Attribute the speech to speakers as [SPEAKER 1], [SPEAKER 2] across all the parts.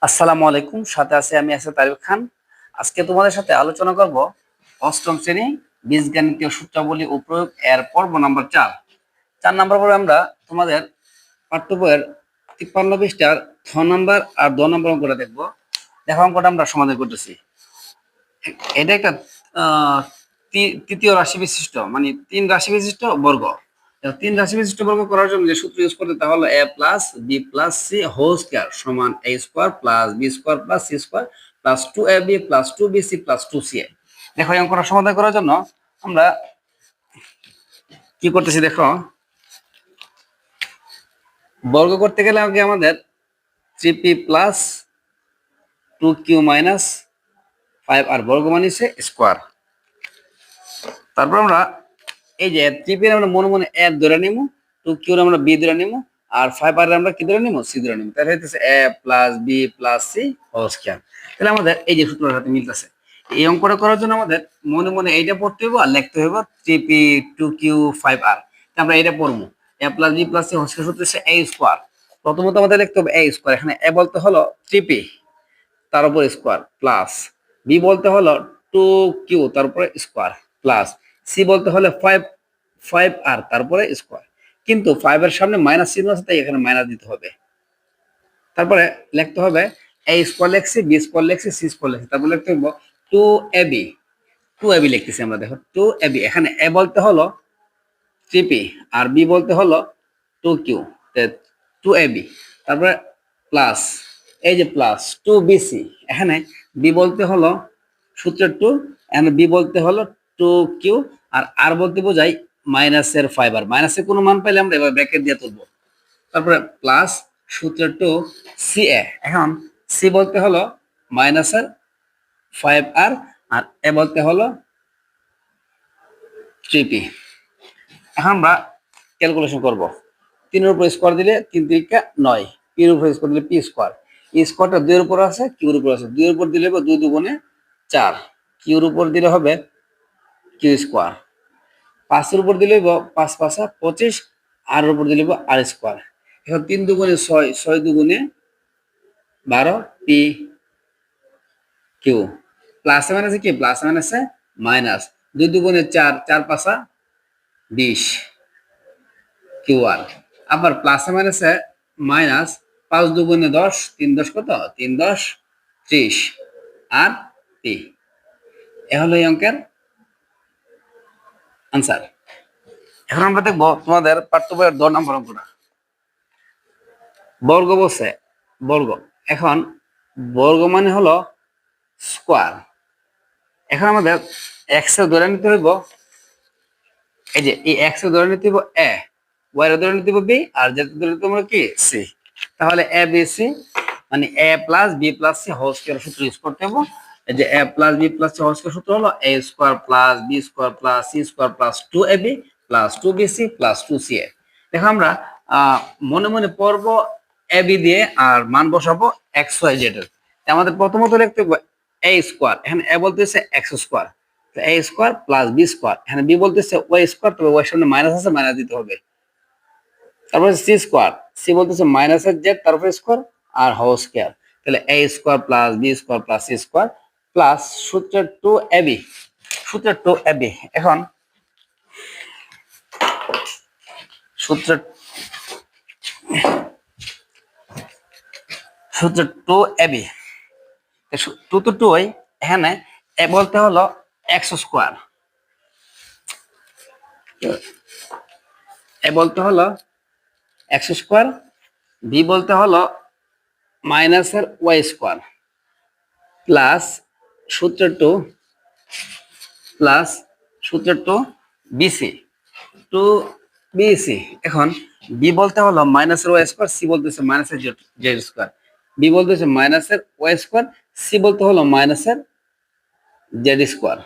[SPEAKER 1] আসসালামু আলাইকুম, সাথে আছে আমি তারিক খান। আজকে তোমাদের সাথে আলোচনা করব অষ্টম শ্রেণী বীজগণিতীয় সূত্রাবলী ও প্রয়োগ এর পর্ব নাম্বার 4 নাম্বার পর্বে আমরা তোমাদের পাঠ্য বইয়ের 53 পৃষ্ঠার 6 নাম্বার আর 2 নাম্বার অঙ্কটা দেখবো। দেখো, অঙ্কটা আমরা সমাধান করতেছি। এটা একটা তৃতীয় রাশি বিশিষ্ট, মানে 3 রাশি বিশিষ্ট বর্গ। 3 রাশি বিশিষ্ট বর্গ করার জন্য যে সূত্র ইউজ করতে, তা হলো a plus B plus C whole square সমান a square plus B square plus C square plus 2ab plus 2bc plus 2ca। দেখো, এই অঙ্কটা সমাধান করার জন্য আমরা কি করতেছি দেখো। বর্গ করতে গেলে আগে আমাদের 3p প্লাস 2q মাইনাস 5 আর বর্গ মানে স্কয়ার। তারপর আমরা এই যে 3p আমরা মনে মনে a ধরে নিব, 2q আমরা b ধরে নিব, আর 5 আর আমরা কি ধরে নিব, c ধরে নিব। তাহলে হইতেছে a plus b plus c whole square. তাহলে আমাদের এই যে সূত্রটার সাথে মিলতেছে। এই অঙ্কটা করার জন্য আমাদের মনে মনে এইটা পড়তে হবে আর লিখতে হবে 3p 2q 5r। আমরা এটা পড়বো a plus b plus c whole square সূত্র হচ্ছে a স্কয়ার। প্রথমত আমাদের লিখতে হবে a স্কয়ার। এখানে a বলতে হলো 3p তার উপর স্কয়ার, প্লাস b বলতে হলো 2q তার উপরে স্কয়ার, প্লাস c বলতে হলে 5r তারপরে স্কয়ার। কিন্তু 5 এর সামনে মাইনাস চিহ্ন আছে, তাই এখানে মাইনাস দিতে হবে। তারপরে লিখতে হবে a স্কয়ার লিখছি, b স্কয়ার লিখছি, c স্কয়ার লিখছি। তারপরে লিখতে হবে 2ab। 2ab লিখতেছি আমরা, দেখো 2ab। এখানে a বলতে হলো 3p আর b বলতে হলো 2q, 2ab। তারপরে প্লাস এই যে প্লাস 2bc। এখানে b বলতে হলো সূত্রের 2, এখানে b বলতে হলো 2q, আর r বলতে বোঝাই মাইনাসের 5 আর। মাইনাসের কোনো মান পাইলে আমরা এবার ব্র্যাকেট দিয়ে তুলবো। তারপরে প্লাস সূত্রের 2 ca। এখন c বলতে হলো মাইনাসের 5r আর a বলতে হলো 3p। এখন আমরা ক্যালকুলেশন করব। 3 এর উপর স্কয়ার দিলে 3 3 9, p এর উপর স্কয়ার দিলে p স্কয়ার। এই স্কয়ারটা 2 এর উপর আছে, q এর উপর আছে। 2 এর উপর দিলে 2 দুগুণে 4, q এর উপর দিলে হবে q স্কয়ার। 5 এর উপর দিলে 5 5 25, r এর উপর দিলে r স্কয়ার। এখন 3 দুগুণে 6, 6 দুগুণে 12, p q। প্লাস মাইনাসে কি, প্লাস মাইনাসে মাইনাস। 2 দুগুণে 4, 4 5 20 QR। আবার প্লাসে মাইনাসে মাইনাস, 5 দুগুণে 10, 3 10 কত, 3 10 30 আর p। এ হলো এই অঙ্কের আনসার। এখন আমরা দেখবো তোমাদের পাঠ্য বইয়ের 2 নম্বর অঙ্কটা। বর্গ বসে বর্গ। এখন বর্গ মানে হলো স্কয়ার। এখন আমাদের x এর ধরে নিতে হইব, এই যে এই x এর ধরে নিতে হইব a, y এর ধরে নিতে হইব b, আর z এর ধরে নিতে হইব কি c। তাহলে a b c মানে a plus b plus c whole square সূত্র ইউজ করতে হবে। এই যে a plus b plus c whole square সূত্র হলো a square plus b square plus c square plus 2ab plus 2bc plus 2ca। দেখো, আমরা মনে মনে পড়ব ab দিয়ে আর মান বসাবো x y z এর। আমাদের প্রথমত লিখতে হবে a স্কয়ার। এখানে a বলতেছে x স্কয়ার, তো a square plus b square. এখানে b বলতেছে y স্কয়ার, তবে y এর সামনে মাইনাস আছে, মাইনাস দিতে হবে। তারপরে c স্কয়ার, c বলতেছে মাইনাসের z তারপরে স্কয়ার আর হোল স্কয়ার। তাহলে a square plus b square plus c square plus সূত্রের 2ab। সূত্রের 2ab। এখন সূত্রের 2ab, 2 তো 2 এখানে a বলতে হলো x স্কয়ার, a বলতে হলো x স্কয়ার, b বলতে হলো মাইনাসের y স্কয়ার, প্লাস সূত্রের 2 প্লাস সূত্রের 2 bc 2bc। এখন b বলতে হলো মাইনাসের y স্কয়ার, c বলতেছে মাইনাসের z স্কয়ার, b বলতেছে মাইনাসের y স্কয়ার, c বলতে হলো মাইনাসের z স্কয়ার।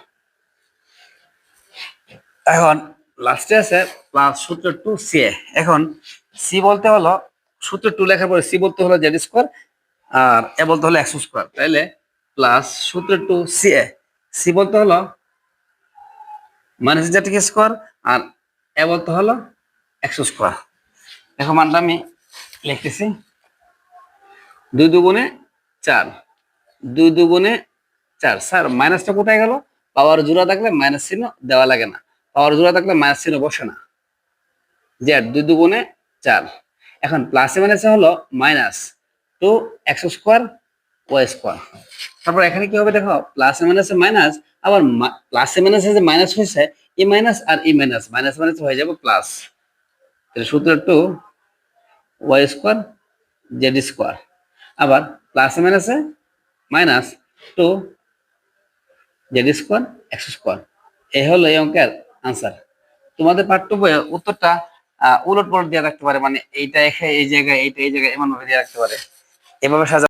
[SPEAKER 1] এখন লাস্টে আছে প্লাস সূত্রের 2ca। এখন c বলতে হলো সূত্রের 2 লেখার পরে c বলতে হলো z স্কয়ার আর a বলতে হলো x স্কয়ার। তাইলে প্লাস সূত্রের 2ca, c বলতে হলো মাইনাস z স্কয়ার আর a বলতে হলো x স্কয়ার। দেখো, মানটা আমি লিখতেছি 2 দুগুণে 4, 2 দুগুণে 4। স্যার মাইনাসটা কোথায় গেল? পাওয়ার জোড়া থাকলে মাইনাস চিহ্ন দেওয়া লাগে না, পাওয়ার জোড়া থাকলে মাইনাস চিহ্ন বসে না। জেড 2 দুগুণে 4। এখন প্লাসে মাইনাসে হলো মাইনাস 2x² y²। তারপর এখানে কি হবে দেখো, প্লাসে মাইনাসে মাইনাস, আবার প্লাসে মাইনাসে যে মাইনাস হয়েছে এই মাইনাস আর এই মাইনাস, মাইনাস মাইনাস হয়ে যাবে প্লাস। তাহলে সূত্র 2y² z²। আবার প্লাসে মাইনাসে মাইনাস 2z² x²। এই হলো এই অঙ্কের আনসার। তোমাদের পাঠ্য বইয়ে উত্তরটা উলট পালট দিয়ে রাখতে পারে, মানে এইটা এই জায়গায় এইটা এই জায়গায় এমন ভাবে দিয়ে রাখতে পারে, এভাবে সাজা